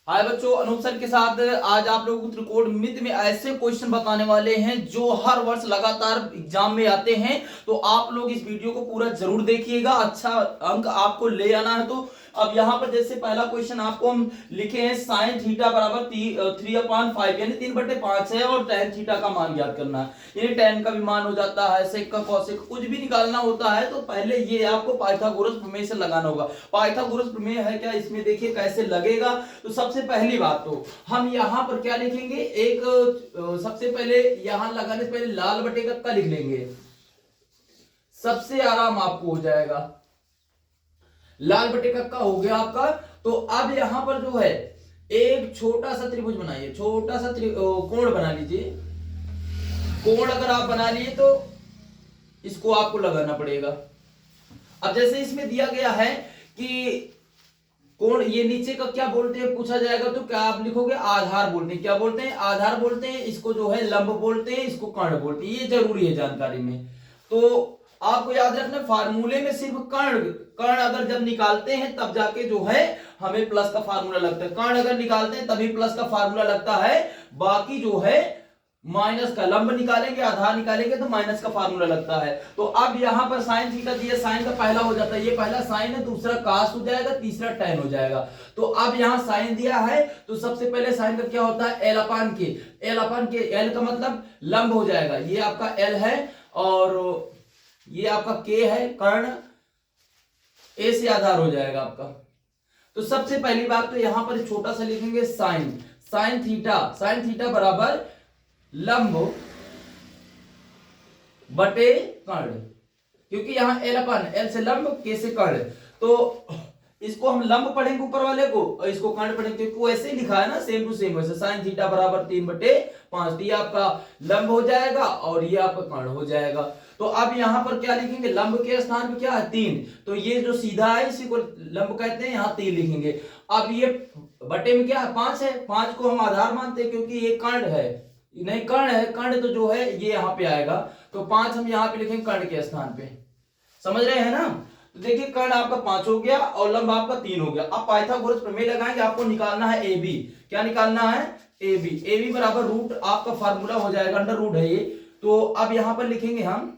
हाय बच्चों, अनूप सर के साथ आज आप लोगों को त्रिकोणमिति में ऐसे क्वेश्चन बताने वाले हैं जो हर वर्ष लगातार एग्जाम में आते हैं। तो आप लोग इस वीडियो को पूरा जरूर देखिएगा, अच्छा अंक आपको ले आना है। तो अब यहाँ पर जैसे पहला क्वेश्चन आपको हम लिखे हैं साइन थीटा बराबर 3/5 यानी 3/5 है और tan थीटा का मान ज्ञात करना है। यानी tan का भी मान हो जाता है, सेक का कॉसेक कुछ भी निकालना होता है तो पहले ये आपको पाइथागोरस प्रमेय से लगाना होगा। पाइथागोरस प्रमेय है क्या, इसमें देखिए कैसे लगेगा। तो सबसे पहली बात तो हम यहाँ पर क्या लिखेंगे, एक सबसे पहले यहाँ लगाने से पहले लाल बटे का लिख लेंगे, सबसे आराम आपको हो जाएगा। लाल बटे का हो गया आपका। तो अब यहां पर जो है एक छोटा सा त्रिभुज बनाइए, छोटा सा कोण बना लीजिए। कोण अगर आप बना लिए तो इसको आपको लगाना पड़ेगा। अब जैसे इसमें दिया गया है कि कोण, ये नीचे का क्या बोलते हैं पूछा जाएगा तो क्या आप लिखोगे, आधार बोलते हैं। क्या बोलते हैं, आधार बोलते हैं। इसको जो है लंब बोलते हैं, इसको कर्ण बोलते हैं। ये जरूरी है जानकारी में। तो आपको याद रखना फार्मूले में सिर्फ कर्ण कर्ण अगर जब निकालते हैं तब जाके जो है हमें प्लस का फार्मूला लगता है। कर्ण अगर निकालते हैं तभी प्लस का फार्मूला लगता है, बाकी जो है माइनस का। लंब निकालेंगे, आधार निकालेंगे तो माइनस का फार्मूला लगता है। तो अब यहां पर साइन थीटा दिया, साइन का पहला हो जाता है, ये पहला साइन है, दूसरा कास हो जाएगा, तीसरा tan हो जाएगा। तो अब यहां साइन दिया है तो सबसे पहले साइन का क्या होता है, एल अपान के। एल अपान के, एल का मतलब लंब हो जाएगा, ये आपका एल है और ये आपका के है, कर्ण, ए से आधार हो जाएगा आपका। तो सबसे पहली बात तो यहां पर छोटा सा लिखेंगे साइन, साइन थीटा बराबर लंब बटे कर्ण, क्योंकि यहां एल अपन, एल से लंब, के से कर्ण। तो इसको हम लंब पढ़ेंगे ऊपर वाले को और इसको कर्ण पढ़ेंगे, क्योंकि वो ऐसे ही लिखा है ना, सेम टू सेम वैसे। साइन थीटा बराबर 3/5, ये आपका लंब हो जाएगा और ये आपका कर्ण हो जाएगा। तो अब यहां पर क्या लिखेंगे, लंब के स्थान पे क्या है 3, तो ये जो सीधा है इसी को लंब कहते हैं, यहां 3 लिखेंगे। अब ये बटे में क्या है, 5 है, 5 को हम आधार मानते हैं क्योंकि ये कर्ण है, नहीं कर्ण है, कर्ण तो जो है ये यहां पे आएगा। तो 5 हम यहां पे लिखेंगे कर्ण के स्थान पे, समझ रहे हैं ना। तो देखिए कर्ण आपका 5 हो गया और लंब आपका 3 हो गया। अब पाइथागोरस प्रमेय लगाएंगे, आपको निकालना है ए बी। क्या निकालना है, ए बी। ए बी बराबर रूट आपका फार्मूला हो जाएगा, अंडर रूट है ये। तो अब यहां पर लिखेंगे हम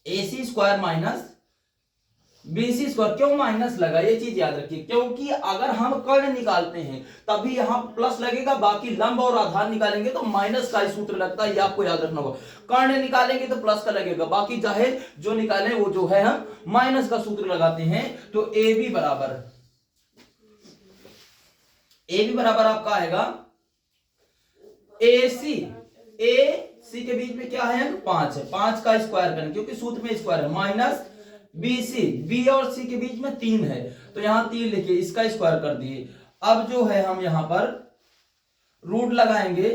A C square minus B C square. क्यों माइनस लगा, ये चीज याद रखिए, क्योंकि अगर हम कर्ण निकालते हैं तभी यहां प्लस लगेगा, बाकी लंब और आधार निकालेंगे तो माइनस का ही सूत्र लगता है, ये आपको याद रखना होगा। कर्ण निकालेंगे तो प्लस का लगेगा, बाकी चाहे जो निकालें वो जो है हम माइनस का सूत्र लगाते हैं। तो ए बी बराबर आपका आएगा ए सी के बीच में क्या है, 5 है, 5 का स्क्वायर करें क्योंकि सूत्र में स्क्वायर है, माइनस बी सी, बी और सी के बीच में 3 है तो यहां 3 लिखिए, इसका स्क्वायर कर दिए। अब जो है हम यहां पर रूट लगाएंगे,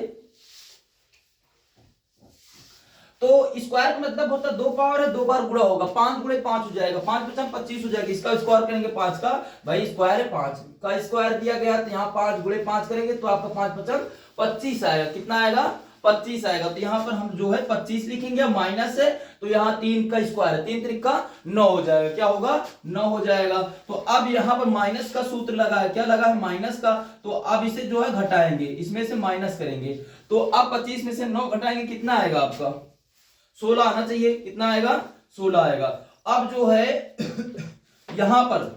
तो स्क्वायर का मतलब होता है 2 पावर है, 2 बार गुणा होगा, 5 गुणे 5 हो जाएगा, 5 बचा 25 हो जाएगा। इसका स्क्वायर करेंगे 5 का, भाई स्क्वायर है 5 का स्क्वायर दिया गया, तो यहाँ 5 गुणे 5 करेंगे तो आपका 5 बचा 25 आएगा। कितना आएगा, 25 आएगा। तो यहां पर हम जो है 25 लिखेंगे, माइनस है तो यहां 3 का स्क्वायर है, 3 त्रिक का 9 हो जाएगा। क्या होगा, 9 हो जाएगा। तो अब यहां पर माइनस का सूत्र लगा है, क्या लगा है, माइनस का। तो अब इसे जो है घटाएंगे, इसमें से माइनस करेंगे। तो अब 25 में से 9 घटाएंगे, कितना आएगा आपका, 16 आना चाहिए। कितना आएगा, 16 आएगा। अब जो है यहां पर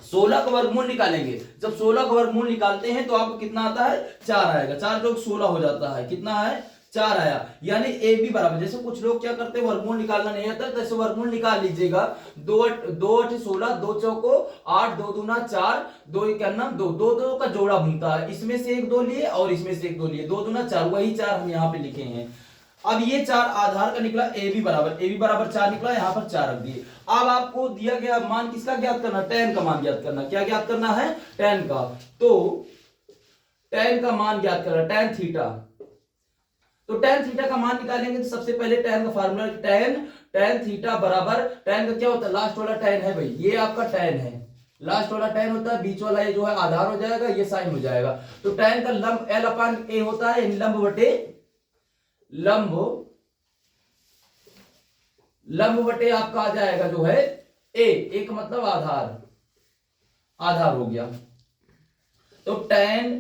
16 का वर्गमूल निकालेंगे। जब 16 का वर्गमूल निकालते हैं तो आपको कितना आता है, 4 आएगा। 4 जो 16 हो जाता है, कितना है, 4 आया। यानी ए बी बराबर, जैसे कुछ लोग क्या करते हैं वर्गमूल निकालना नहीं आता, तो ऐसे वर्गमूल निकाल लीजिएगा। 2 8 16, 2 चौको 8, 2 दूना 4, 2 इक्याना 2, 2 का जोड़ा बनता है, इसमें से एक 2 लिए और इसमें से एक 2 लिए, 2 दूना 4, वही 4 हम यहाँ पे लिखे हैं। अब ये 4 आधार का निकला, ए बी बराबर 4 निकला, यहां पर 4 रख दिए। अब आपको दिया गया मान किसका ज्ञात करना, tan का मान ज्ञात करना। क्या ज्ञात करना है, tan का। तो tan का मान ज्ञात करना, tan थीटा। तो tan थीटा का मान निकालेंगे तो सबसे पहले tan का फार्मूला, tan थीटा बराबर, tan का क्या होता है, लास्ट वाला tan है भाई, ये आपका tan है, लास्ट वाला tan होता है, बीच वाला ये जो है आधार हो जाएगा, ये साइन हो जाएगा। तो tan का लंब L अपान A होता है, यानी लंब बटे आपका आ जाएगा जो है ए, एक मतलब आधार हो गया। तो tan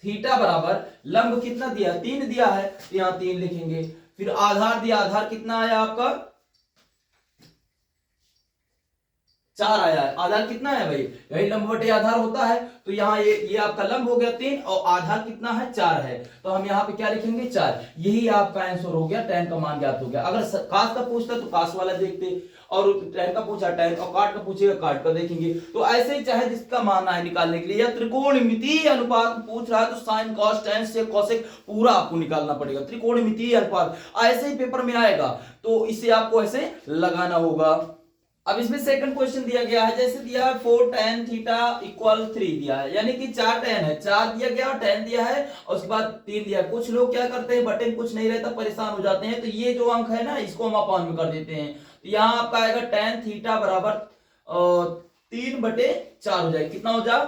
थीटा बराबर लंब कितना दिया, 3 दिया है, तो यहां 3 लिखेंगे। फिर आधार दिया, आधार कितना आया आपका 4 आया है। आधार कितना है भाई, यही लंब बटे आधार होता है, तो यहाँ ये आपका लंब हो गया 3 और आधार कितना है 4 है, तो हम यहाँ पे क्या लिखेंगे 4। यही आपका आंसर हो गया, tan का मान ज्ञात हो गया। अगर कास का पूछता तो कास वाला देखते, और tan का पूछा tan, और काट का पूछेगा काट का देखेंगे। तो ऐसे ही चाहे जिसका मान है निकालने के लिए, या त्रिकोणमितीय अनुपात पूछ रहा है तो sine cos tan sec cosec पूरा आपको निकालना पड़ेगा। त्रिकोणमितीय अनुपात ऐसे ही पेपर में आएगा, तो इसे आपको ऐसे लगाना होगा। अब इसमें सेकंड क्वेश्चन दिया गया है, जैसे दिया है 4 tan थीटा इक्वल 3 दिया है, यानी कि 4 tan है, 4 दिया गया और tan दिया है, और उसके बाद 3 दिया है। कुछ लोग क्या करते हैं, बटन कुछ नहीं रहता परेशान हो जाते हैं, तो ये जो अंक है ना इसको हम अपान में कर देते हैं। तो यहाँ आपका आएगा tan थीटा बराबर 3/4 हो जाएगा। कितना हो जाए,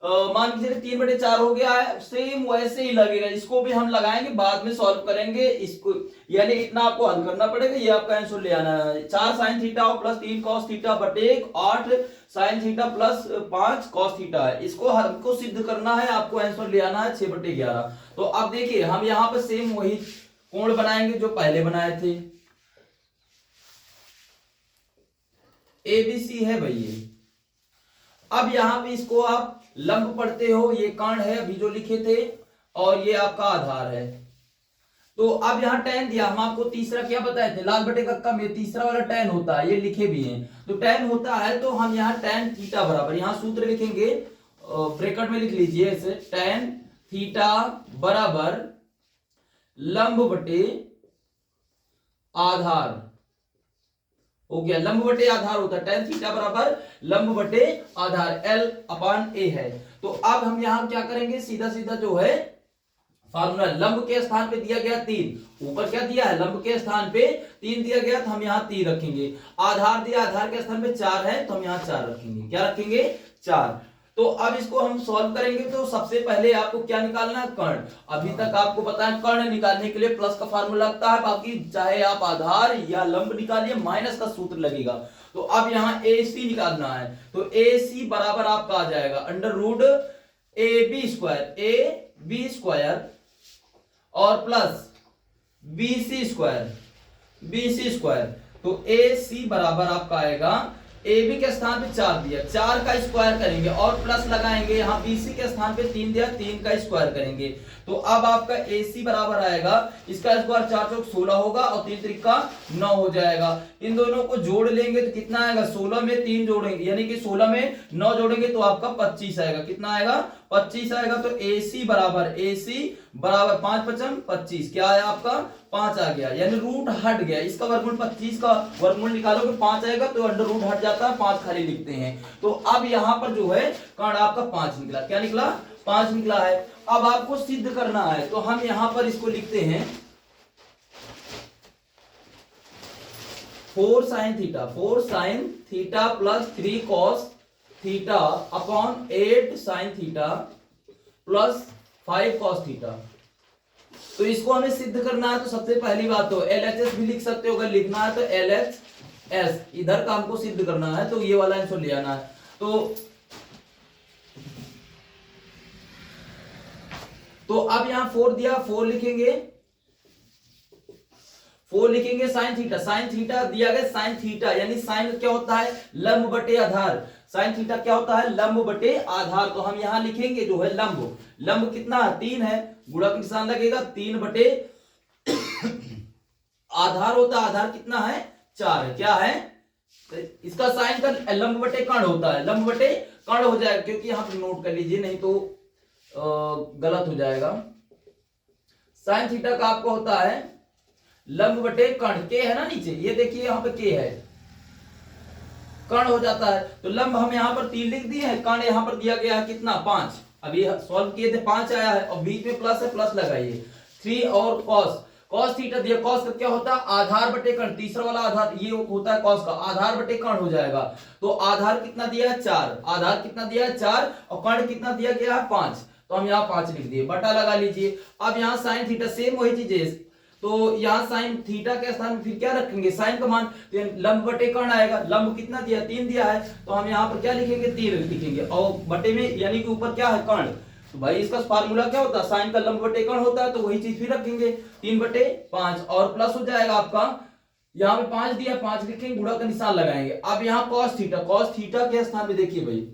मान के चलिए 3/4 हो गया है। सेम वैसे ही लगेगा, इसको भी हम लगाएंगे, बाद में सॉल्व करेंगे इसको, यानी इतना आपको हल करना पड़ेगा। ये आपका आंसर ले आना है 4 sin theta plus 3 cos theta बटे 8 sin theta plus 5 cos theta है। इसको हमको सिद्ध करना है, आपको आंसर ले आना है 6/11। तो अब देखिए हम यहाँ पर सेम वही कोण बनाएंगे जो पहले बनाए थे। ABC है भाई ये। अब यहाँ पे इसको आप लंब पढ़ते हो, ये कर्ण है अभी जो लिखे थे, और ये आपका आधार है। तो अब यहाँ tan दिया, हम आपको तीसरा क्या बताए थे, लाल बटे कक्का में तीसरा वाला tan होता है, ये लिखे भी हैं। तो tan होता है, तो हम यहाँ tan थीटा बराबर, यहाँ सूत्र लिखेंगे, ब्रैकेट में लिख लीजिए इसे, tan थीटा बराबर लंब बटे आधार हो गया। लंब बटे आधार होता है, tan थीटा बराबर लंब बटे आधार L/A है। तो अब हम यहां क्या करेंगे, सीधा सीधा जो है फार्मूला, लंब के स्थान पे दिया गया 3, ऊपर क्या दिया है, लंब के स्थान पे 3 दिया गया, तो हम यहाँ 3 रखेंगे। आधार दिया, आधार के स्थान पे 4 है, तो हम यहाँ 4 रखेंगे। क्या रखेंगे 4। तो अब इसको हम सॉल्व करेंगे, तो सबसे पहले आपको क्या निकालना है, कर्ण। अभी तक आपको पता है कर्ण निकालने के लिए प्लस का फार्मूला लगता है, बाकी चाहे आप आधार या लंब निकालिए माइनस का सूत्र लगेगा। तो अब यहाँ AC निकालना है, तो AC बराबर आपका आ जाएगा √AB स्क्वायर और प्लस BC स्क्वायर। तो AC बराबर आपका आएगा, AB के स्थान पे 4 दिया, 4 का स्क्वायर करेंगे और प्लस लगाएंगे, यहाँ BC के स्थान पे 3 दिया, 3 का स्क्वायर करेंगे। तो अब आपका AC बराबर आएगा, इसका स्क्वायर 4 चौक 16 होगा और 3 त्रिका 9 हो जाएगा। इन दोनों को जोड़ लेंगे तो कितना आएगा, 16 में 3 जोड़ेंगे, यानी कि 16 में 9 जोड़ेंगे तो आपका 25 आएगा। कितना आएगा, 25 आएगा। तो AC बराबर 5 5 25, क्या आया आपका 5 आ गया, यानी रूट हट गया। इसका वर्गमूल 25 का वर्गमूल निकालोगे 5 आएगा, तो अंडर रूट हट जाता है, 5 खाली लिखते हैं। तो अब यहाँ पर जो है कर्ण आपका 5 निकला। क्या निकला, 5 निकला है। अब आपको सिद्ध करना है, तो हम यहां पर इसको लिखते हैं 4 sin theta plus 3 cos theta upon 8 sin theta plus 5 cos theta. तो इसको हमें सिद्ध करना है, तो सबसे पहली बात तो LHS भी लिख सकते हो, अगर लिखना है तो LHS, इधर का हमको सिद्ध करना है, तो ये वाला आंसर ले आना है। तो अब यहां 4 दिया, 4 लिखेंगे, 4 लिखेंगे साइन थीटा दिया गया, साइन थीटा यानी साइन क्या होता है, लंब बटे आधार। साइन थीटा क्या होता है, लंब बटे आधार। तो हम यहां लिखेंगे जो है लंब कितना है, 3 है, गुणा का निशान लगेगा, 3 बटे आधार होता है, आधार कितना है 4 है। क्या है, इसका साइन का लंब बटे कर्ण होता है, लंब बटे कर्ण हो जाएगा, क्योंकि यहां पर नोट कर लीजिए, नहीं तो गलत हो जाएगा। साइन थीटा का आपको होता है लंब बटे कर्ण, के है ना नीचे, ये देखिए यहाँ पे के है, कर्ण हो जाता है। तो लंब हम यहाँ पर 3 लिख दिए हैं, कर्ण यहाँ पर दिया गया है कितना 5, अभी सॉल्व किए थे 5 आया है, और बीच में प्लस है, प्लस लगाइए। 3 और cos थीटा दिया, cos का क्या होता है, आधार बटे कर्ण, तीसरा वाला आधार ये होता है cos का, आधार बटे कर्ण हो जाएगा। तो आधार कितना दिया है 4, आधार कितना दिया है 4, और कर्ण कितना दिया गया है 5, तो हम यहाँ 5 लिख दिए, बटा लगा लीजिए। अब यहाँ साइन थीटा सेम वही चीज है, तो यहाँ साइन थीटा के स्थान में फिर क्या रखेंगे, साइन का मान, तो लंब बटे कर्ण आएगा, लंब कितना दिया 3 दिया है, तो हम यहाँ पर क्या लिखेंगे 3 लिखेंगे, और बटे में यानी कि ऊपर क्या है कर्ण, तो भाई इसका फार्मूला क्या होता है, साइन का लंब बटे कर्ण होता है, तो वही चीज फिर रखेंगे 3/5 और प्लस हो जाएगा आपका, यहाँ पे 5 दिया, 5 लिखेंगे, गुणा का निशान लगाएंगे। अब यहाँ cos थीटा के स्थान पे देखिए भाई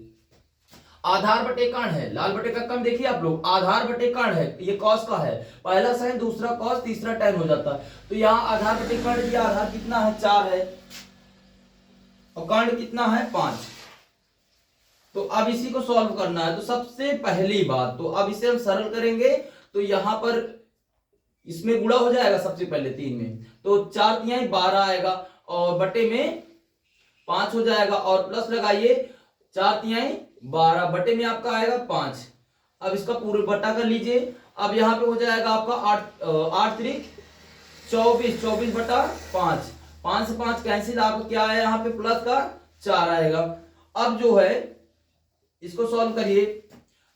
आधार बटे कर्ण है, लाल बटे का कर्ण देखिए आप लोग, आधार बटे कर्ण है, ये cos का है, पहला साइन दूसरा cos तीसरा tan हो जाता है। तो यहाँ आधार बटे कर्ण दिया, आधार कितना है 4 है और कर्ण कितना है 5। तो अब इसी को सॉल्व करना है। तो सबसे पहली बात, तो अब इसे हम सरल करेंगे, तो यहां पर इसमें गुणा हो जाएगा सबसे पहले 3 में, तो 4 तिहाई 12 आएगा और बटे में 5 हो जाएगा और प्लस लगाइए 4 तिहाई 12 बटे में आपका आएगा 5। अब इसका पूरे बटा कर लीजिए। अब यहाँ पे हो जाएगा आपका 8 त्रिक 24, 24 बटा 5, 5 से 5 कैंसिल, आपका क्या है यहाँ पे प्लस का 4 आएगा। अब जो है इसको सॉल्व करिए,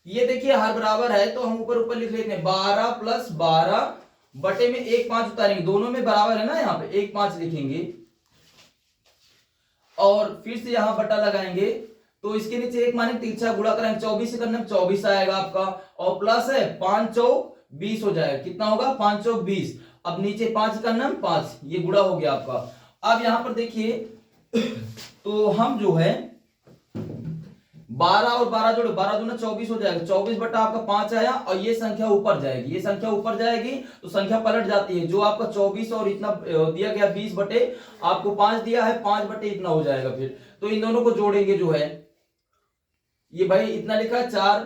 ये देखिए हर बराबर है तो हम ऊपर ऊपर लिख लेते हैं 12 + 12 बटे में 1 5 उतारेंगे, दोनों में बराबर है ना, यहाँ पे 1 5 लिखेंगे और फिर से यहाँ बटा लगाएंगे, तो इसके नीचे 1 माने तिरछा गुणा करेंगे, 24 से करने में 24 आएगा आपका और प्लस है 5 चौक 20 हो जाएगा, कितना होगा 5 चौक 20। अब नीचे 5 करना 5, ये गुणा हो गया आपका। अब यहां पर देखिए तो हम जो है 12 और 12 जोड़े, 12 दूना 24 हो जाएगा, 24 बटा आपका 5 आया और ये संख्या ऊपर जाएगी, ये संख्या ऊपर जाएगी तो संख्या पलट जाती है, जो आपका 24 और इतना दिया गया 20 बटे आपको 5 दिया है, 5 बटे इतना हो जाएगा। फिर तो इन दोनों को जोड़ेंगे, जो है ये भाई इतना लिखा है 4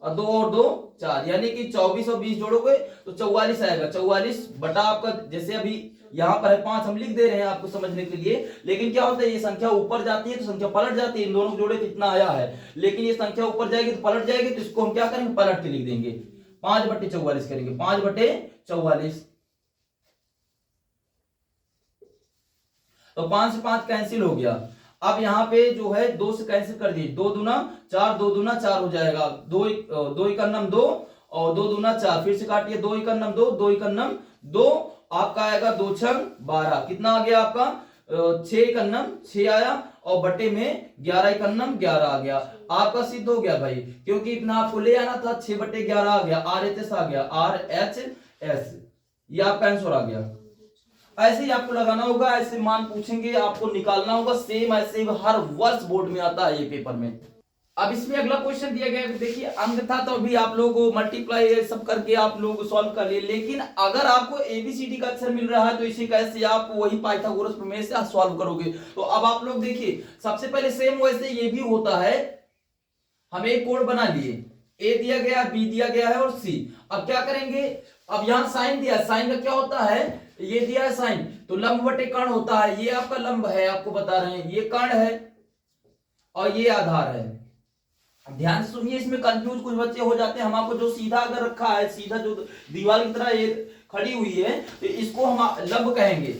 और 2 और 2 4, यानी कि 24 और 20 जोड़ोगे तो 44 आएगा, 44 बटा आपका, जैसे अभी यहाँ पर है 5 हम लिख दे रहे हैं आपको समझने के लिए, लेकिन क्या होता है ये संख्या ऊपर जाती है तो संख्या पलट जाती है, इन दोनों को जोड़े तो इतना आया है, लेकिन ये संख्या ऊपर जाएगी तो पलट जाएगी, तो इसको हम क्या करेंगे पलट के लिख देंगे, 5 बटे 44 करेंगे, 5 बटे 44। तो 5 से 5 कैंसिल हो गया। अब यहाँ पे जो है 2 से कैंसिल कर दिए, 2 दूना 4, 2 दूना 4 हो जाएगा, 2 इकन्नम 2 और 2 दूना 4, फिर से काटिए 2 इकन्नम 2, 2 इकन्नम 2, आपका आएगा 2 छंग 12, कितना आ गया आपका 6 इकन्नम 6 आया और बटे में 11 इकन्नम 11 आ गया, आपका सिद्ध हो गया भाई, क्योंकि इतना आपको ले आना था, 6 बटे 11 आ गया, RHS आ गया, RHS, ये आपका आंसर आ गया। ऐसे ही आपको लगाना होगा, ऐसे मान पूछेंगे आपको निकालना होगा, सेम ऐसे ही हर वर्ष बोर्ड में आता है ये पेपर में। अब इसमें अगला क्वेश्चन दिया गया है, देखिए अंक था तो अभी आप लोग मल्टीप्लाई सब करके आप लोग सॉल्व कर लिए, लेकिन अगर आपको ABCD का अक्षर मिल रहा है तो इसे कैसे आप वही पाइथागोरस प्रमेय से सॉल्व करोगे। तो अब आप लोग देखिए सबसे पहले सेम वैसे ये भी होता है, हम एक कोड बना लिए, A दिया गया, B दिया गया है और C। अब क्या करेंगे, अब यहाँ साइन दिया, साइन का क्या होता है, ये दिया है साइन, तो लंब बटे कर्ण होता है, ये आपका लंब है, आपको बता रहे हैं, ये कर्ण है और ये आधार है। ध्यान से सुनिए, इसमें कंफ्यूज कुछ बच्चे हो जाते हैं, हम आपको जो सीधा अगर रखा है, सीधा जो दीवार की तरह ये खड़ी हुई है, तो इसको हम लंब कहेंगे,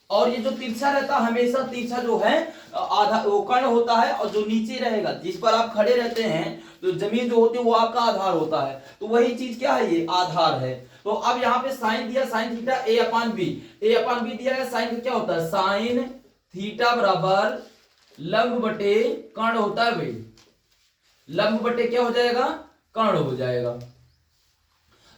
और ये जो तिरछा रहता है हमेशा तिरछा जो है आधा वो कर्ण होता है, और जो नीचे रहेगा जिस पर आप खड़े रहते हैं, तो जमीन जो होती है वो आपका आधार होता है, तो वही चीज क्या है, ये आधार है। तो अब यहाँ पे साइन दिया, साइन थीटा A/B, A/B दिया है, साइन का क्या होता है, साइन थीटा बराबर लंब बटे कर्ण होता है भाई, लंब बटे क्या हो जाएगा, कर्ण हो जाएगा।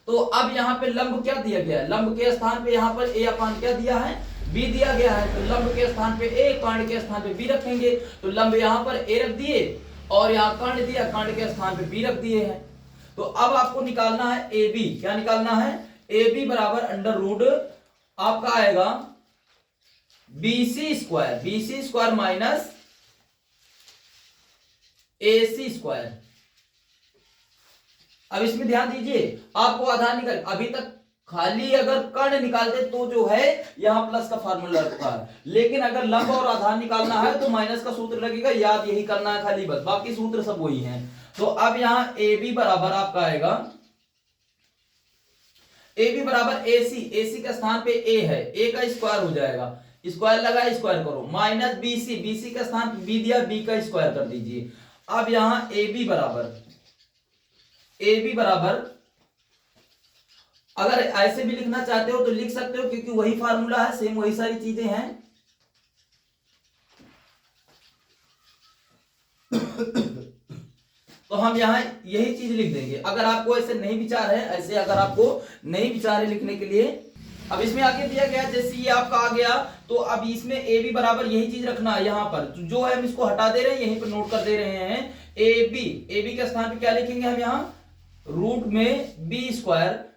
तो अब यहाँ पे लंब क्या दिया गया है, लंब के स्थान पे यहाँ पर A/, क्या दिया है, B दिया गया है, तो लंब के स्थान पे A, कर्ण के स्थान पे B रखेंगे, तो लंब यहाँ पर A रख दिए और यहाँ कर्ण दिया, कर्ण के स्थान पे B रख दिए हैं। तो अब आपको निकालना है AB, क्या निकालना है, AB बराबर अंडर रूट आपका आएगा BC square minus AC square. अब इसमें ध्यान दीजिए, आपको आधार निकाल, अभी तक खाली अगर कर्ण निकालते तो जो है यहां प्लस का फार्मूला रखा है, लेकिन अगर लंब और आधार निकालना है तो माइनस का सूत्र लगेगा, याद यही करना है खाली, बस बाकी सूत्र सब वही हैं। तो अब यहां AB बराबर आपका आएगा, AB बराबर AC के स्थान पे A है, A का स्क्वायर हो जाएगा, स्क्वायर लगा स्क्वायर करो, माइनस BC के स्थान पे B दिया, B का स्क्वायर कर दीजिए। अब यहां AB बराबर अगर ऐसे भी लिखना चाहते हो तो लिख सकते हो, क्योंकि वही फार्मूला है, सेम वही सारी चीजें हैं। तो हम यहाँ यही चीज लिख देंगे। अगर आपको ऐसे नहीं विचार है, ऐसे अगर आपको नहीं विचार है लिखने के लिए, अब इसमें आगे दिया गया जैसे ये आपका आ गया, तो अब इसमें ए बी बराबर यही चीज रखना है। यहाँ पर जो है हम इसको हटा दे रहे हैं, यहीं पर नोट कर दे रहे हैं ए बी के स्थान पे क्या लिखेंगे हम यहाँ, रूट में B square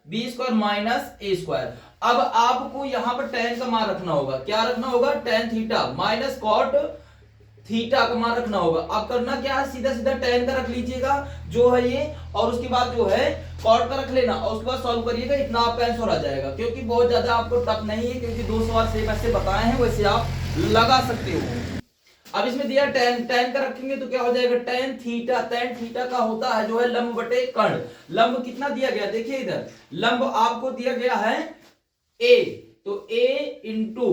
minus A square. अब आपको यहाँ पर tan का मान रखना होगा, क्या रखना होगा, tan theta minus cot theta का मान रखना होगा। अब करना क्या है, सीधा सीधा tan का रख लीजिएगा जो है ये, और उसके बाद जो है कॉट का रख लेना, और उसके बाद सॉल्व करिएगा, इतना आपका आंसर आ जाएगा। क्योंकि बहुत ज्यादा आपको टफ नहीं है, क्योंकि 2 सवाल सेम ऐसे बताए हैं, वैसे आप लगा सकते हो। अब इसमें दिया tan का रखेंगे तो क्या हो जाएगा, tan थीटा का होता है जो है लंब बटे कर्ण। लंब कितना दिया गया, देखिए इधर लंब आपको दिया गया है a, तो a इंटू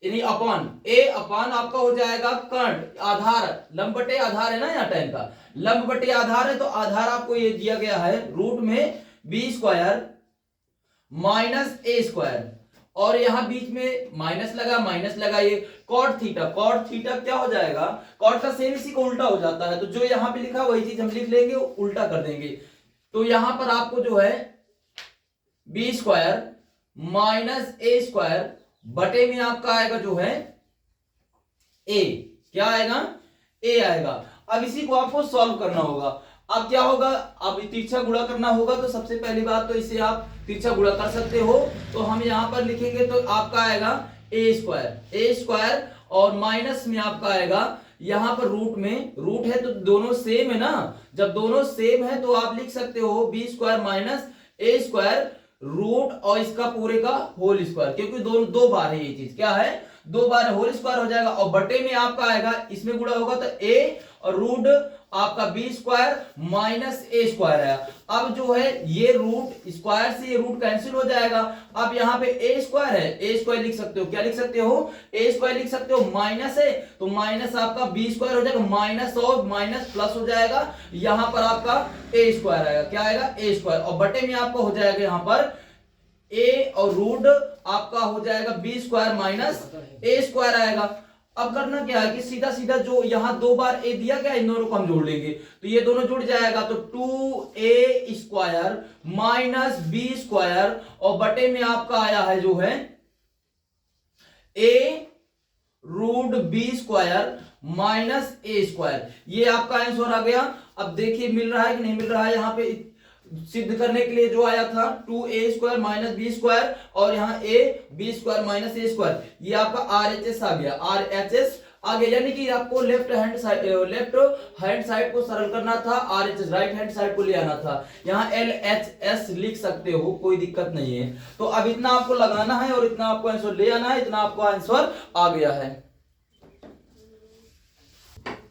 यानी अपॉन आपका हो जाएगा कर्ण, आधार, लंब बटे आधार है ना, यहाँ tan का लंब बटे आधार है, तो आधार आपको ये दिया गया है रूट में b square minus A square, और यहां बीच में माइनस लगा ये कॉट थीटा क्या हो जाएगा, कॉट का सेम इसी को उल्टा हो जाता है, तो जो यहां पे लिखा वही चीज हम लिख लेंगे, उल्टा कर देंगे। तो यहां पर आपको जो है B square minus A square बटे में आपका आएगा जो है ए, क्या आएगा, ए आएगा। अब इसी को आपको सॉल्व करना होगा। अब क्या होगा, अब तिरछा गुणा करना होगा, तो सबसे पहली बात तो इसे आप तिरछा गुणा कर सकते हो, तो हम यहां पर लिखेंगे तो आपका आएगा ए स्क्वायर और माइनस में आपका आएगा यहां पर रूट है तो दोनों सेम है ना, जब दोनों सेम है तो आप लिख सकते हो B square minus A square root और इसका पूरे का होल स्क्वायर, क्योंकि दो बार है ये चीज, क्या है, 2 बार होल स्क्वायर हो जाएगा, और बटे में आपका आएगा, इसमें गुणा होगा तो ए और रूट आपका B square minus A square है। अब जो है ये रूट स्क्वायर से ये रूट कैंसिल हो जाएगा। अब यहाँ पे ए स्क्वायर है, ए स्क्वायर लिख सकते हो, क्या लिख सकते हो, ए स्क्वायर लिख सकते हो, माइनस है तो माइनस आपका बी स्क्वायर हो जाएगा, माइनस और माइनस प्लस हो जाएगा, यहां पर आपका ए स्क्वायर आएगा, क्या आएगा, ए स्क्वायर, और बटे में आपका हो जाएगा यहाँ पर ए और रूट आपका हो जाएगा B square minus A square आएगा। अब करना क्या है कि सीधा सीधा जो यहां 2 बार ए दिया गया, इन दोनों को हम जोड़ लेंगे, तो ये दोनों जुड़ जाएगा, तो 2a square minus B square और बटे में आपका आया है जो है a root B square minus A square, ये आपका आंसर आ गया। अब देखिए मिल रहा है कि नहीं मिल रहा है, यहां पे सिद्ध करने के लिए जो आया था 2a square minus B square और यहाँ a B square minus A square, ये आपका RHS आ गया, RHS आ गया, यानी कि आपको लेफ्ट हैंड साइड को सरल करना था, RHS राइट हैंड साइड को ले आना था, यहाँ LHS लिख सकते हो, कोई दिक्कत नहीं है। तो अब इतना आपको लगाना है और इतना आपको आंसर ले आना है, इतना आपको आंसर आ गया है।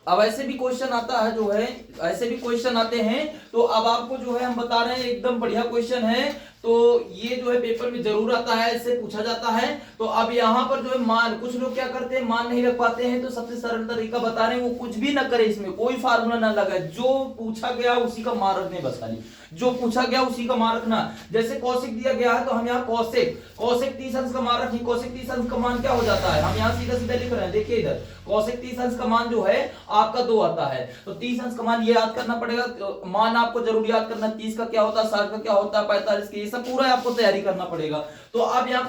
अब ऐसे भी क्वेश्चन आता है जो है, ऐसे भी क्वेश्चन आते हैं, तो अब आपको जो है हम बता रहे हैं एकदम बढ़िया क्वेश्चन है, तो ये जो है पेपर में जरूर आता है, इससे पूछा जाता है। तो अब यहाँ पर जो है मान, कुछ लोग क्या करते हैं मान नहीं रख पाते हैं, तो सबसे सरल तरीका बता रहे हैं, वो कुछ भी ना करे, इसमें कोई फार्मूला ना लगाए, जो पूछा गया उसी का मान रखने, बस खाली जो पूछा गया उसी का मान रखना। जैसे कौशिक दिया गया है तो हम यहाँ कौशिक 30 अंश का मान रखें, कौशिक 30 अंश का मान क्या हो जाता है, हम यहाँ सीधा सीधा लिख रहे हैं, देखिए इधर कौशिक 30 अंश का मान जो है आपका 2 आता है, तो 30 अंश का मान ये याद करना पड़ेगा, तो मान आपको जरूर याद करना, 30 का क्या होता है, 60 का क्या होता है, 45 का, ये सब पूरा आपको तैयारी करना पड़ेगा। तो अब यहाँ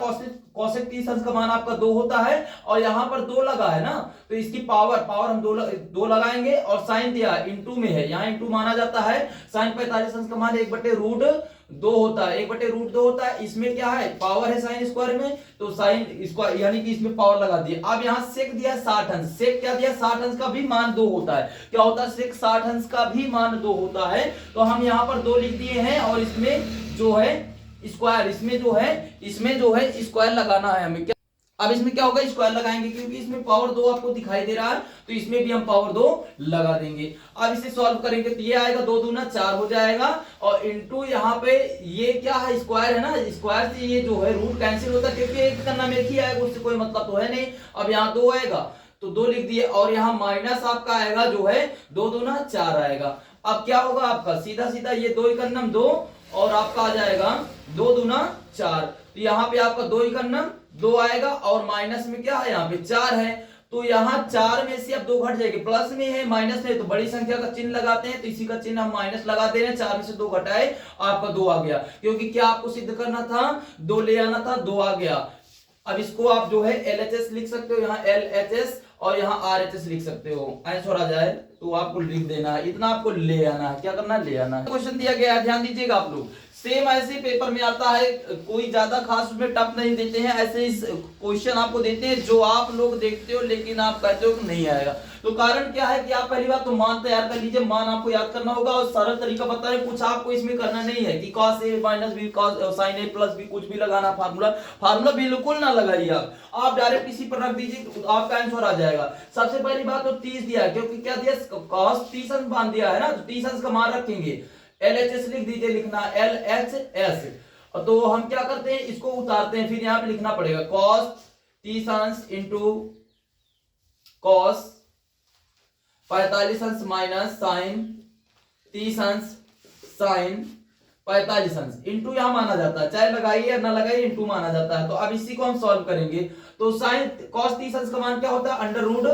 कौशिक 30 अंश का मान आपका 2 होता है, और यहाँ पर 2 लगा है ना, तो इसकी पावर हम 2 लगाएंगे, और साइन दिया इंटू में है, यहाँ इंटू माना जाता है, साइन 45 अंश का मान 1/√2 होता है, 1/√2 होता है, इसमें क्या है पावर है साइन स्क्वायर में, तो साइन स्क्वायर यानी कि इसमें पावर लगा दिया। अब यहाँ सेक दिया 60 अंश, सेक क्या दिया 60 अंश का भी मान 2 होता है, क्या होता है सेक 60 अंश का भी मान 2 होता है, तो हम यहाँ पर 2 लिख दिए हैं, और इसमें जो है स्क्वायर, इसमें जो है स्क्वायर लगाना है हमें। अब इसमें क्या होगा, स्क्वायर लगाएंगे, क्योंकि इसमें पावर 2 आपको दिखाई दे रहा है, तो इसमें भी हम पावर 2 लगा देंगे। अब इसे सॉल्व करेंगे तो ये आएगा 2 दूना 4 हो जाएगा, और इंटू यहाँ पे ये क्या है स्क्वायर है ना, स्क्वायर से ये जो है रूट कैंसिल होता है, क्योंकि एक का नाम एक ही आएगा, उससे कोई मतलब तो है नहीं। अब यहाँ 2 आएगा तो 2 लिख दिए, और यहाँ माइनस आपका आएगा जो है 2 दूना 4 आएगा। अब क्या होगा आपका सीधा सीधा ये 2 एकन्नम 2, और आपका आ जाएगा 2 दूना 4, तो यहाँ पे आपका 2 एकन्नम 2 आएगा, और माइनस में क्या है यहाँ पे 4 है, तो यहाँ 4 में से अब 2 घट जाएंगे, प्लस में है माइनस में, तो बड़ी संख्या का चिन्ह लगाते हैं, तो इसी का चिन्ह हम माइनस लगा दे रहे हैं। 4 में से 2 घटाए, आपका 2 आ गया, क्योंकि क्या आपको सिद्ध करना था, 2 ले आना था, 2 आ गया। अब इसको आप जो है LHS लिख सकते हो, यहाँ LHS और यहाँ RHS लिख सकते हो। आंसर आ जाए तो आपको लिख देना है, इतना आपको ले आना है। क्या करना है, ले आना है। क्वेश्चन दिया गया है, ध्यान दीजिएगा आप लोग। सेम ऐसे पेपर में आता है, कोई ज्यादा खास उसमें टफ नहीं देते हैं, ऐसे इस क्वेश्चन आपको देते हैं जो आप लोग देखते हो लेकिन आप कहते हो कि नहीं आएगा। तो कारण क्या है कि आप पहली बार तो मान तैयार कर लीजिए, मान आपको याद करना होगा और सरल तरीका पता है, कुछ आपको इसमें करना नहीं है कि cos a minus b cos sin a plus b कुछ भी लगाना, फार्मूला बिल्कुल ना लगाइए आप डायरेक्ट इसी पर रख दीजिए, तो आपका आंसर आ जाएगा। सबसे पहली बात तो 30 दिया है, क्योंकि क्या दिया, cos 30 अंश मान दिया है ना, तो 30 अंश का मान रखेंगे। LHS लिख दीजिए, लिखना LHS। तो हम क्या करते हैं, इसको उतारते हैं, फिर यहां पे लिखना पड़ेगा cos 30 अंश इंटू cos 45 अंश माइनस sin 30 अंश sin 45 अंश इंटू यहां माना जाता है, चाहे लगाइए या ना लगाइए, इंटू माना जाता है। तो अब इसी को हम सॉल्व करेंगे। तो sin cos 30 अंश का मान क्या होता है, अंडर रूट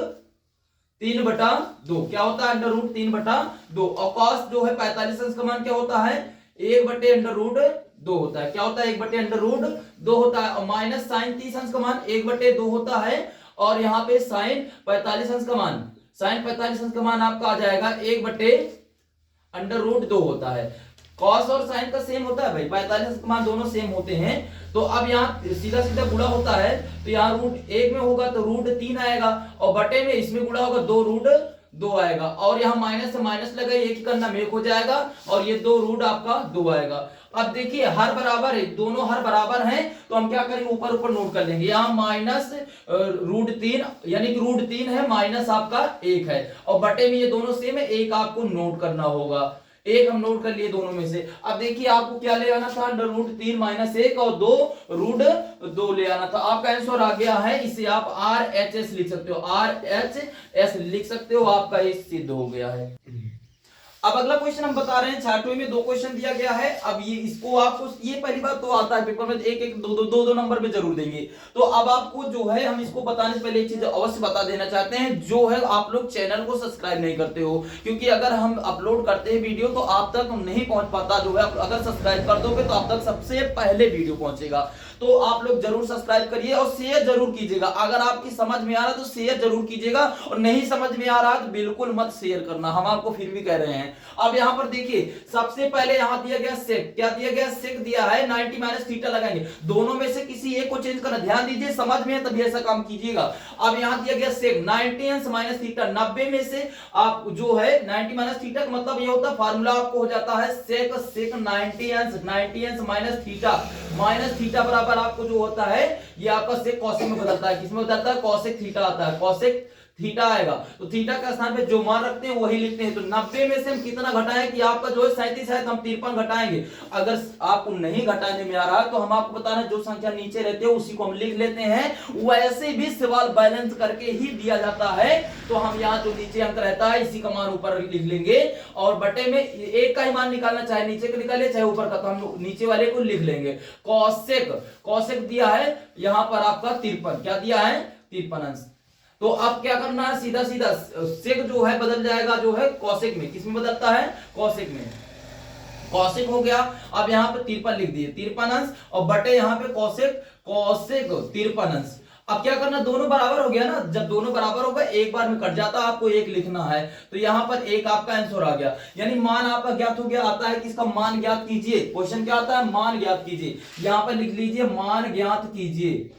3/2। क्या होता है, अंडर रूट 3/2। और cos जो है 45 अंश का मान क्या होता है, 1/√2 होता है। क्या होता है, 1/√2 होता है। और माइनस साइन 30 अंश का मान 1/2 होता है। और यहाँ पे साइन 45 अंश का मान, साइन 45 अंश का मान आपका आ जाएगा 1/√2 होता है। कॉस और साइन का सेम होता है भाई, 45 का मान दोनों सेम होते हैं। तो अब यहाँ सीधा सीधा गुणा होता है, तो यहाँ √1 में होगा तो √3 आएगा, और बटे में इसमें गुणा होगा 2√2 आएगा, और यहाँ माइनस से माइनस लगाइए, एक करना में एक हो जाएगा, और ये 2 आपका 2 आएगा। अब देखिए हर बराबर है, दोनों हर बराबर हैं, तो हम क्या करेंगे, ऊपर ऊपर नोट कर लेंगे। यहाँ माइनस √3 यानी कि √3 है, माइनस आपका 1 है, और बटे में ये दोनों सेम है, एक आपको नोट करना होगा। एक हम नोट कर लिए दोनों में से। अब देखिए आपको क्या ले आना था, √3 माइनस 1 और 2 ले आना था। आपका आंसर आ गया है, इसे आप RHS लिख सकते हो, RHS लिख सकते हो, आपका ये सिद्ध हो गया है। अब अगला क्वेश्चन हम बता रहे हैं, 6वीं में 2 क्वेश्चन दिया गया है। अब ये इसको आपको, ये पहली बात तो आता है पेपर में, एक एक दो नंबर पे जरूर देंगे। तो अब आपको जो है, हम इसको बताने से पहले एक चीज अवश्य बता देना चाहते हैं, जो है आप लोग चैनल को सब्सक्राइब नहीं करते हो, क्योंकि अगर हम अपलोड करते हैं वीडियो तो आप तक नहीं पहुंच पाता, जो है अगर सब्सक्राइब कर दोगे तो आप तक सबसे पहले वीडियो पहुंचेगा। तो आप लोग जरूर सब्सक्राइब करिए और शेयर जरूर कीजिएगा। अगर आपकी समझ में आ रहा तो शेयर जरूर कीजिएगा, और नहीं समझ में आ रहा तो बिल्कुल मत शेयर करना, हम आपको फिर भी कह रहे हैं। अब यहां पर देखिए, सबसे पहले यहां दिया गया सेक, क्या दिया गया, सेक दिया है, 90 माइनस थीटा लगाएंगे। दोनों में से किसी एक को चेंज करना, ध्यान दीजिए, समझ में है तभी ऐसा काम कीजिएगा। अब यहां दिया गया सेक 90 अंश माइनस थीटा, 90 में से आप जो है 90 माइनस थीटा का मतलब ये होता है, फार्मूला आपको हो जाता है सेक 90 अंश माइनस थीटा बराबर आपको जो होता है, ये आपका सेक कॉसेक में बदलता है। किसमें बदलता है, कॉसेक थीटा आता है, कॉसेक थीटा आएगा। तो थीटा का स्थान पे जो मान रखते हैं वही लिखते हैं। तो 90 में से हम कितना घटाएं कि आपका जो है 37 है, तो हम 53 घटाएंगे। अगर आपको नहीं घटाने में आ रहा तो हम आपको बता रहे हैं, जो संख्या नीचे रहती है उसी को हम लिख लेते हैं। वैसे भी सवाल बैलेंस करके ही दिया जाता है, तो हम यहाँ जो नीचे अंक रहता है इसी का मान ऊपर लिख लेंगे, और बटे में एक का ही मान निकालना, चाहे नीचे का निकालिए चाहे ऊपर का, तो हम नीचे वाले को लिख लेंगे। कॉसेक दिया है यहाँ पर आपका 53, क्या दिया है, 53 अंश। तो अब क्या करना है, सीधा सीधा सेक जो है बदल जाएगा, जो है कॉसेक में। किसमें बदलता है, कॉसेक में। कॉसेक हो गया। अब यहाँ पे 53 लिख दिए, 53 अंश, और बटे यहाँ पे कॉसेक 53 अंश। अब क्या करना, दोनों बराबर हो गया ना, जब दोनों बराबर होगा एक बार में कट जाता, आपको एक लिखना है, तो यहाँ पर एक आपका आंसर आ गया, यानी मान आपका ज्ञात हो गया। आता है किसका, मान ज्ञात कीजिए, क्वेश्चन क्या आता है, मान ज्ञात कीजिए। यहाँ पर लिख लीजिए मान ज्ञात कीजिए,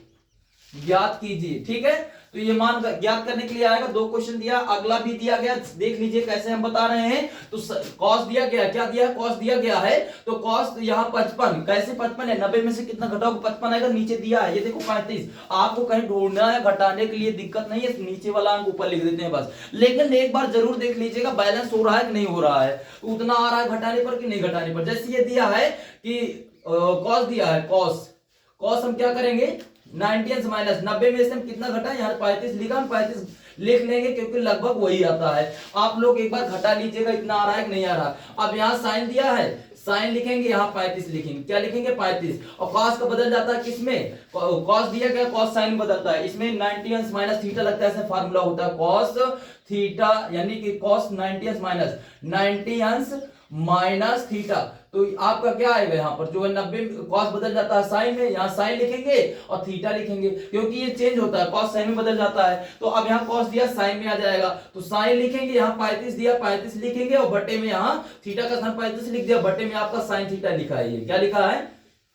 ज्ञात कीजिए, ठीक है। तो ये मान ज्ञात करने के लिए आएगा। 2 क्वेश्चन दिया, अगला भी दिया गया, देख लीजिए कैसे हम बता रहे हैं। तो कॉस दिया गया, क्या दिया है, कॉस दिया गया है। तो कॉस यहाँ 55, कैसे 55 है, 90 में से कितना घटाओगे, 55 आएगा, नीचे दिया है, ये देखो 35। आपको कहीं ढूंढना है, घटाने के लिए दिक्कत नहीं है, नीचे वाला अंक ऊपर लिख देते हैं बस। लेकिन एक बार जरूर देख लीजिएगा बैलेंस हो रहा है कि नहीं हो रहा है, उतना आ रहा है घटाने पर कि नहीं घटाने पर। जैसे ये दिया है कि कॉस दिया है, कॉस हम क्या करेंगे, 90 अंश माइनस 90 में से हम कितना घटाएं, यहाँ 35 लिखा, हम 35 लिख लेंगे क्योंकि लगभग वही आता है। आप लोग एक बार घटा लीजिएगा, इतना आ रहा है कि नहीं आ रहा। अब यहाँ साइन दिया है, साइन लिखेंगे, यहाँ 35 लिखेंगे, क्या लिखेंगे 35। और कॉस का बदल जाता है किसमें, कॉस दिया गया कॉस साइन बदलता है, इसमें 90 अंश माइनस थीटा लगता है, ऐसा फार्मूला होता है कॉस थीटा, यानी कि कॉस 90 अंश माइनस 90 अंश माइनस थीटा। तो आपका क्या आएगा यहाँ पर जो है 90 कॉस बदल जाता है साइन में, यहाँ साइन लिखेंगे और थीटा लिखेंगे, क्योंकि ये चेंज होता है, कॉस साइन में बदल जाता है। तो अब यहाँ कॉस दिया साइन में आ जाएगा, तो साइन लिखेंगे, यहाँ 35 दिया 35 लिखेंगे और बटे में यहाँ थीटा का स्थान 35 लिख दिया, बटे में आपका साइन थीटा लिखा है, ये क्या लिखा है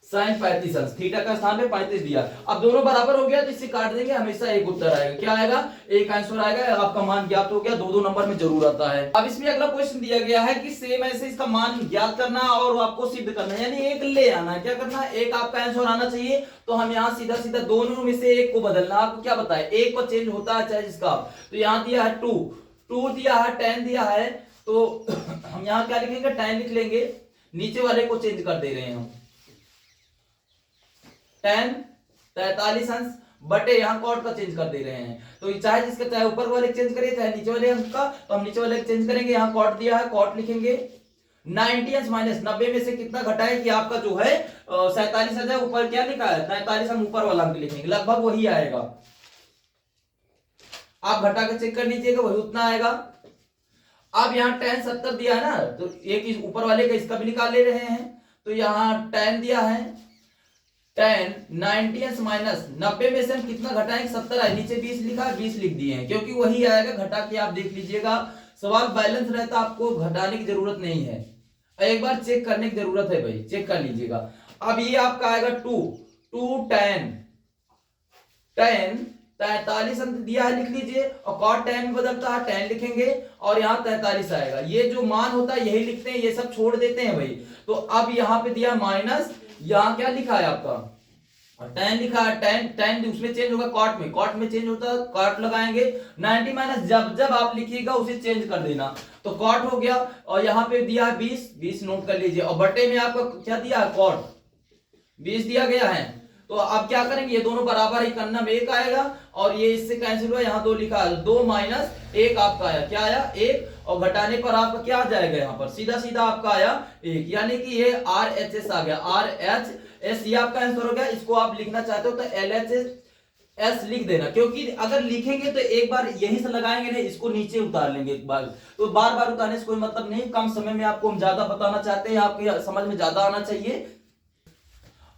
साइन 35 अंश, थीटा का स्थान में 35 दिया। अब दोनों बराबर हो गया तो इससे काट देंगे, हमेशा एक उत्तर आएगा, क्या आएगा एक आंसर आएगा, आपका मान ज्ञात हो गया, दो नंबर में जरूर आता है। अब इसमें अगला क्वेश्चन दिया गया है कि सेम ऐसे इसका मान ज्ञात करना और आपको सिद्ध करना, यानी एक ले आना, क्या करना है एक आपका आंसर आना चाहिए। तो हम यहाँ सीधा सीधा दोनों में से एक को बदलना, आपको क्या बताए एक पर चेंज होता है चाहे जिसका। तो यहाँ दिया है 2 दिया है 10 दिया है, तो हम यहाँ क्या लिखेंगे 10 लिख लेंगे, नीचे वाले को चेंज कर दे रहे हैं हम 10 43 अंश बटे यहाँ कॉट का चेंज कर दे रहे हैं। तो चाहे जिसका चाहे ऊपर वाले चेंज करिए चाहे नीचे वाले अंश का, तो हम नीचे वाले चेंज करेंगे, यहाँ कॉट दिया है कॉट लिखेंगे 90 अंश माइनस 90 में से कितना घटाए कि आपका जो है 47 आ जाए, ऊपर क्या लिखा है 43 हम ऊपर वाला अंक लिखेंगे, लगभग वही आएगा, आप घटा के चेक कर लीजिएगा वही उतना आएगा। अब यहाँ 10 70 दिया है ना, तो एक ऊपर वाले का इसका भी निकाल ले रहे हैं, तो यहाँ 10 दिया है 10 90 अंश माइनस 90 में से हम कितना घटाएंगे 70 है, नीचे 20 लिखा है 20 लिख दिए हैं, क्योंकि वही आएगा, घटा के आप देख लीजिएगा, सवाल बैलेंस रहता आपको घटाने की जरूरत नहीं है, एक बार चेक करने की जरूरत है भाई, चेक कर लीजिएगा। अब ये आपका आएगा 2 10 43 अंक दिया है लिख लीजिए, और कॉट 10 में बदलता है 10 लिखेंगे और यहाँ 43 आएगा, ये जो मान होता है यही लिखते हैं, ये सब छोड़ देते हैं भाई। तो अब यहाँ पे दिया माइनस, यहाँ क्या लिखा है आपका 10 लिखा है, 10 उसमें चेंज होगा कॉट में चेंज होता है, कॉट लगाएंगे 90 माइनस जब आप लिखिएगा उसे चेंज कर देना, तो कॉट हो गया, और यहाँ पे दिया है 20 नोट कर लीजिए, और बटे में आपका क्या दिया है कॉट 20 दिया गया है। तो अब क्या करेंगे, ये दोनों बराबर ही करना में 1 आएगा, और ये इससे कैंसिल हुआ, यहाँ 2 लिखा है, 2 माइनस 1 आपका आया, क्या आया 1, और घटाने पर आपका क्या आ जाएगा, यहाँ पर सीधा सीधा आपका आया 1, यानी कि ये RHS आ गया, RHS ये आपका आंसर हो गया। इसको आप लिखना चाहते हो तो LHS लिख देना, क्योंकि अगर लिखेंगे तो एक बार यहीं से लगाएंगे ना, इसको नीचे उतार लेंगे एक बार, तो बार बार उतारने से कोई मतलब नहीं, कम समय में आपको हम ज्यादा बताना चाहते हैं, आपके समझ में ज्यादा आना चाहिए।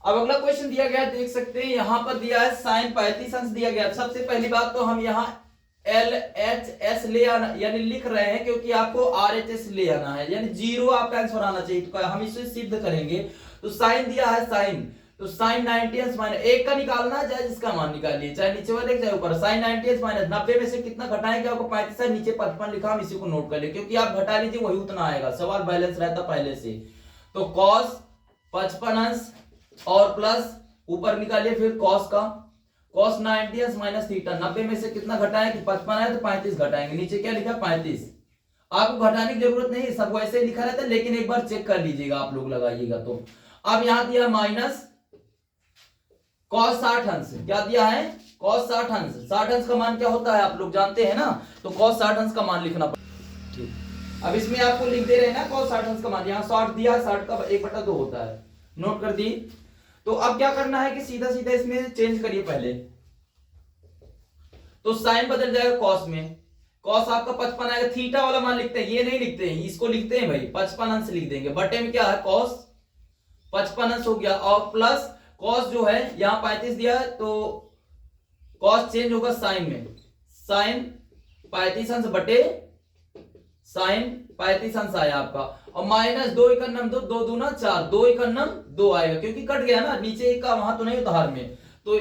अब अगला क्वेश्चन दिया गया देख सकते हैं, यहां पर दिया है साइन 35 अंश दिया गया। सबसे पहली बात तो हम यहाँ LHS ले आना यानी लिख रहे हैं, क्योंकि आपको RHS ले आना है, यानी 0 आपका आंसर आना चाहिए, तो हम इसे सिद्ध करेंगे। तो साइन दिया है साइन, तो साइन 90 अंश माइनस 1 का निकालना है, चाहे जिसका मान निकालिए, चाहे नीचे वाले चाहे ऊपर। साइन 90 अंश माइनस 90 में से कितना घटाएंगे, आपको 35 है, नीचे 55 लिखा, हम इसी को नोट कर ले, क्योंकि आप घटा लीजिए वही उतना आएगा, सवाल बैलेंस रहता पहले से। तो कॉस 55 अंश और प्लस ऊपर निकालिए फिर कॉस का, कॉस 90 अंश माइनस थीटा, 90 में से कितना घटाएं कि 55 है तो 35 घटाएंगे, नीचे क्या लिखा 35, आपको घटाने की जरूरत नहीं, सब वैसे लिखा रहता है, लेकिन एक बार चेक कर लीजिएगा आप लोग लगाइएगा तो। अब यहां दिया माइनस कॉस 60 अंश, क्या दिया है कॉस 60 अंश, 60 अंश का मान क्या होता है आप लोग जानते हैं ना, तो कॉस 60 अंश का मान लिखना पड़ेगा। अब इसमें आपको लिख दे रहे हैं ना कॉस 60 अंश का मान, यहाँ 60 दिया, 60 का 1/2 होता है, नोट कर दी। तो अब क्या करना है कि सीधा सीधा इसमें चेंज करिए पहले, तो साइन बदल जाएगा कॉस में, कॉस आपका 55 आएगा, थीटा वाला मान लिखते हैं, ये नहीं लिखते हैं, इसको लिखते हैं भाई 55 अंश लिख देंगे, बटे में क्या है कॉस 55 अंश हो गया, और प्लस कॉस जो है यहाँ 35 दिया है, तो कॉस चेंज होगा साइन में, साइन 35 अंश बटे साइन 35 अंश आया आपका, और माइनस 2 एकम 2, 2 दूना 4, 2 एकम 2 आएगा, क्योंकि कट गया ना नीचे एक का, वहां तो नहीं उधार में, तो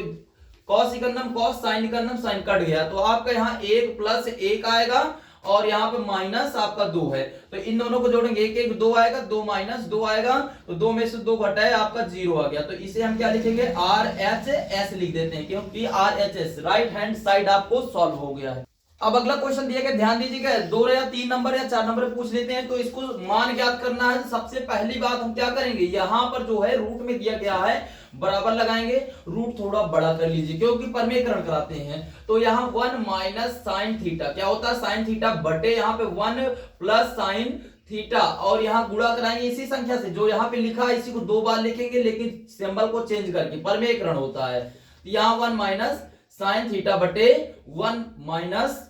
कॉस एकम कॉस साइन एकम साइन कट गया, तो आपका यहाँ 1 प्लस 1 आएगा, और यहाँ पे माइनस आपका 2 है, तो इन दोनों को जोड़ेंगे 1 1 2 आएगा, 2 माइनस 2 आएगा, तो 2 में से 2 घटाए आपका 0 आ गया, तो इसे हम क्या लिखेंगे RHS लिख देते हैं, क्योंकि RHS राइट हैंड साइड आपको सॉल्व हो गया है। अब अगला क्वेश्चन दिया गया, ध्यान दीजिएगा, 2 या 3 नंबर या 4 नंबर पूछ लेते हैं, तो इसको मान ज्ञात करना है। सबसे पहली बात हम क्या करेंगे, यहां पर जो है रूट में दिया गया है बराबर लगाएंगे, रूट थोड़ा बड़ा कर लीजिए क्योंकि परमेकरण कराते हैं, तो यहाँ 1 माइनस साइन थीटा क्या होता है, साइन थीटा बटे यहाँ पे 1 प्लस साइन थीटा, और यहाँ गुणा कराएंगे इसी संख्या से जो यहाँ पे लिखा है, इसी को 2 बार लिखेंगे लेकिन सिंबल को चेंज करके, परमेकरण होता है। तो यहाँ 1 माइनस साइन थीटा बटे 1 माइनस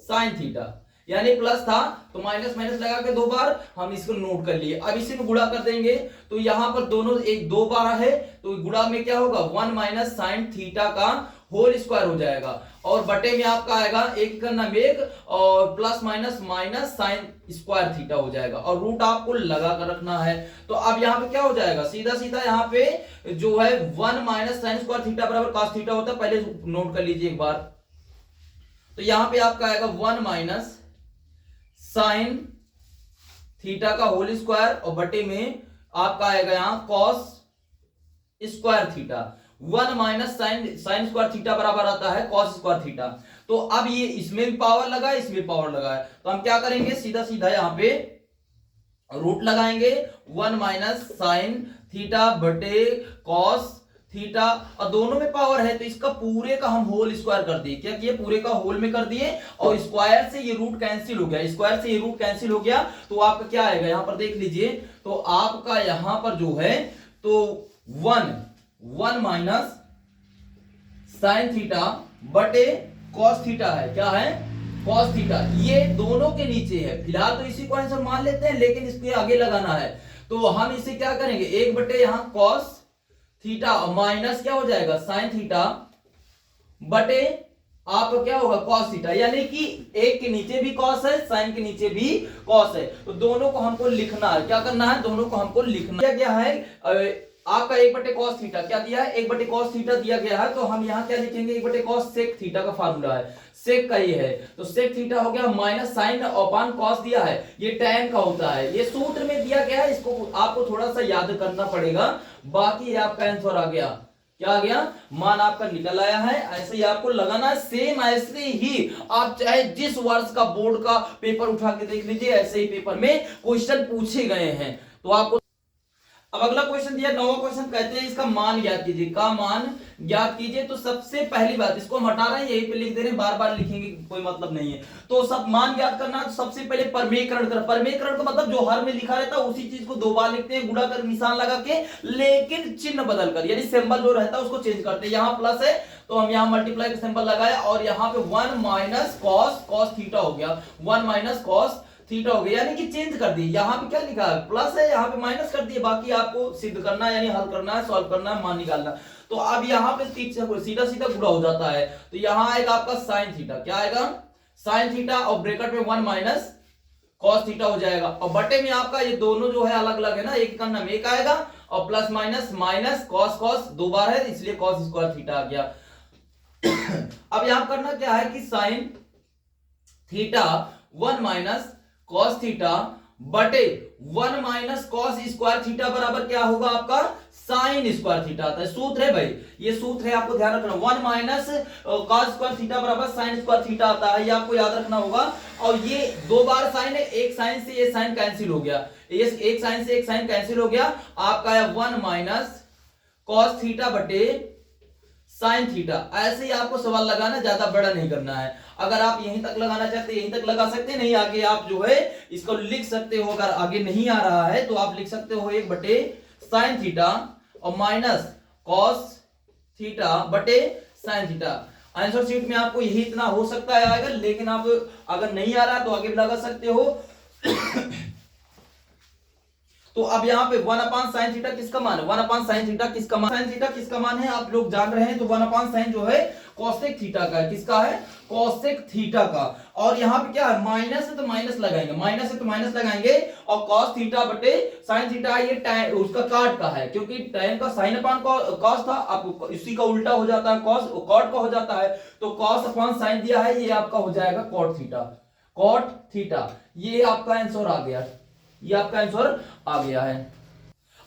साइन थीटा, यानी प्लस था तो माइनस माइनस लगा के 2 बार हम इसको नोट कर लिए। अब इसी में गुणा कर देंगे तो यहाँ पर दोनों एक 2 बार है तो गुणा में क्या होगा 1 माइनस साइन थीटा का होल स्क्वायर हो जाएगा, और बटे में आपका आएगा एक का नाम एक और plus minus minus sine square theta हो जाएगा, और रूट आपको लगा कर रखना है। तो अब यहाँ पे क्या हो जाएगा, सीधा सीधा यहाँ पे जो है 1 माइनस साइन स्क्वायर थीटा बराबर कॉस थीटा होता है, पहले नोट कर लीजिए एक बार। तो यहाँ पे आपका आएगा 1 माइनस साइन थीटा का होल स्क्वायर और बटे में आपका आएगा यहां cos square theta. 1 minus sine square theta बराबर आता है कॉस स्क्वायर थीटा। तो अब ये इसमें भी पावर लगा है, इसमें पावर लगा है, तो हम क्या करेंगे सीधा सीधा यहां पे रूट लगाएंगे 1 माइनस साइन थीटा बटे कॉस थीटा, और दोनों में पावर है तो इसका पूरे का हम होल स्क्वायर कर दिए। क्या किए, पूरे का होल में कर दिए, और स्क्वायर से ये रूट कैंसिल हो गया, स्क्वायर से ये रूट कैंसिल हो गया। तो आपका क्या आएगा यहां पर देख लीजिए, तो आपका यहां पर जो है तो 1 माइनस साइन थीटा बटे कॉस थीटा है, क्या है कॉस थीटा, ये दोनों के नीचे है। फिलहाल तो इसी को आंसर मान लेते हैं लेकिन इसके आगे लगाना है, तो हम इसे क्या करेंगे 1 बटे यहां कॉस थीटा माइनस क्या हो जाएगा साइन थीटा बटे आपका क्या होगा कॉस थीटा, यानी कि एक के नीचे भी कॉस है, साइन के नीचे भी कॉस है, तो दोनों को हमको लिखना है। क्या करना है, दोनों को हमको लिखना है। क्या है आपका 1 बटे कॉस थीटा क्या दिया है, 1 बटे कॉस थीटा दिया गया है, तो हम यहाँ क्या लिखेंगे 1 बटे कॉस सेक थीटा का फार्मूला है, सेक का ये है, तो सेक थीटा हो गया माइनस साइन अपॉन कॉस दिया है, ये टैन का होता है, ये सूत्र में दिया गया है, इसको आपको थोड़ा सा याद करना पड़ेगा, बाकी ये आपका आंसर आ गया। क्या आ गया, मान आपका निकल आया है। ऐसे ही आपको लगाना है, सेम ऐसे ही आप चाहे जिस वर्ष का बोर्ड का पेपर उठा के देख लीजिए, ऐसे ही पेपर में क्वेश्चन पूछे गए हैं। तो आपको अब अगला क्वेश्चन दिया, 9वां क्वेश्चन, कहते हैं इसका मान ज्ञात कीजिए, का मान ज्ञात कीजिए। तो सबसे पहली बात, इसको हम हटा रहे हैं, यहीं पे लिख दे रहे हैं, बार बार लिखेंगे कोई मतलब नहीं है। तो सब मान ज्ञात करना है, तो सबसे पहले परमेकरण कर, परमेकरण का मतलब जो हर में लिखा रहता है उसी चीज को 2 बार लिखते हैं, गुणा कर निशान लगा के, लेकिन चिन्ह बदल कर, यानी सिंबल जो रहता है उसको चेंज करते हैं। यहाँ प्लस है तो हम यहाँ मल्टीप्लाई का सिंबल लगाया, और यहाँ पे 1 माइनस कॉस थीटा हो गया, 1 माइनस कॉस थीटा हो गया, यानी कि चेंज कर दी। यहाँ पे क्या लिखा है प्लस है, यहाँ पे माइनस कर दिए, बाकी आपको सिद्ध करना है, यानी हल करना है, सॉल्व करना है, मान निकालना। तो अब यहाँ पे सीधा सीधा गुणा हो जाता है, तो यहाँ आएगा आपका साइन थीटा, क्या आएगा साइन थीटा, और ब्रैकेट में 1 माइनस कॉस थीटा हो जाएगा, और बटे में आपका ये दोनों जो है अलग अलग है ना, एक का नाम एक आएगा, और प्लस माइनस माइनस कॉस 2 बार है इसलिए कॉस स्क्वायर थीटा आ गया। अब यहां करना क्या है कि sine theta 1 minus cos theta बटे 1 माइनस कॉस स्क्वायर थीटा बराबर क्या होगा आपका साइन स्क्वायर थीटा आता है। सूत्र है भाई, ये सूत्र है, आपको ध्यान रखना, 1 माइनस कॉस स्क्वायर थीटा बराबर साइन स्क्वायर थीटा आता है, ये आपको याद रखना होगा। और ये 2 बार साइन है, एक साइन से ये साइन कैंसिल हो गया, ये एक साइन से एक साइन कैंसिल हो गया, आपका है 1 माइनस कॉस थीटा बटे साइन थीटा। ऐसे ही आपको सवाल लगाना, ज्यादा बड़ा नहीं करना है। अगर आप यहीं तक लगाना चाहते हैं यहीं तक लगा सकते हैं, नहीं आगे आप जो है इसको लिख सकते हो, अगर आगे नहीं आ रहा है तो आप लिख सकते हो 1 बटे साइन थीटा और माइनस कॉस थीटा बटे साइन थीटा। आंसर शीट में आपको यही इतना हो सकता है आएगा, लेकिन आप अगर नहीं आ रहा तो आगे लगा सकते हो। तो अब यहाँ पे 1 अपान साइन थीटा किसका मान है, 1 अपान साइन थीटा किसका मान, साइन थीटा किसका मान है आप लोग जान रहे हैं। तो 1 अपान साइन जो है कोसेक थीटा का है, किसका है कोसेक थीटा का। और यहाँ पे क्या है माइनस है तो माइनस लगाएंगे, माइनस है तो माइनस लगाएंगे, और कॉस थीटा बटे साइन थीटा ये टैन उसका काट का है, क्योंकि टैन का साइन अपान कॉस था, अब इसी का उल्टा हो जाता है, कॉस कॉट का हो जाता है, तो कॉस अपान साइन दिया है, ये आपका हो जाएगा कॉट थीटा, कॉट थीटा। ये आपका आंसर आ गया, ये आपका आंसर आ गया है।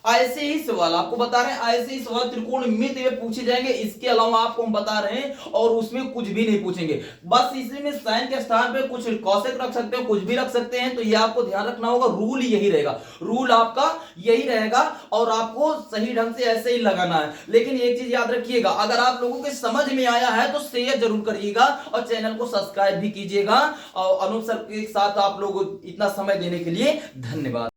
ऐसे ही सवाल आपको बता रहे हैं, ऐसे ही सवाल त्रिकोणमिति में पूछे जाएंगे। इसके अलावा आपको हम बता रहे हैं और उसमें कुछ भी नहीं पूछेंगे। बस इसी में साइन के स्थान पे कुछ कौशिक रख सकते हो, कुछ भी रख सकते हैं। तो ये आपको ध्यान रखना होगा, रूल यही रहेगा, रूल आपका यही रहेगा और आपको सही ढंग से ऐसे ही लगाना है। लेकिन एक चीज याद रखिएगा, अगर आप लोगों के समझ में आया है तो शेयर जरूर करिएगा और चैनल को सब्सक्राइब भी कीजिएगा। और अनूप सर के साथ आप लोग इतना समय देने के लिए धन्यवाद।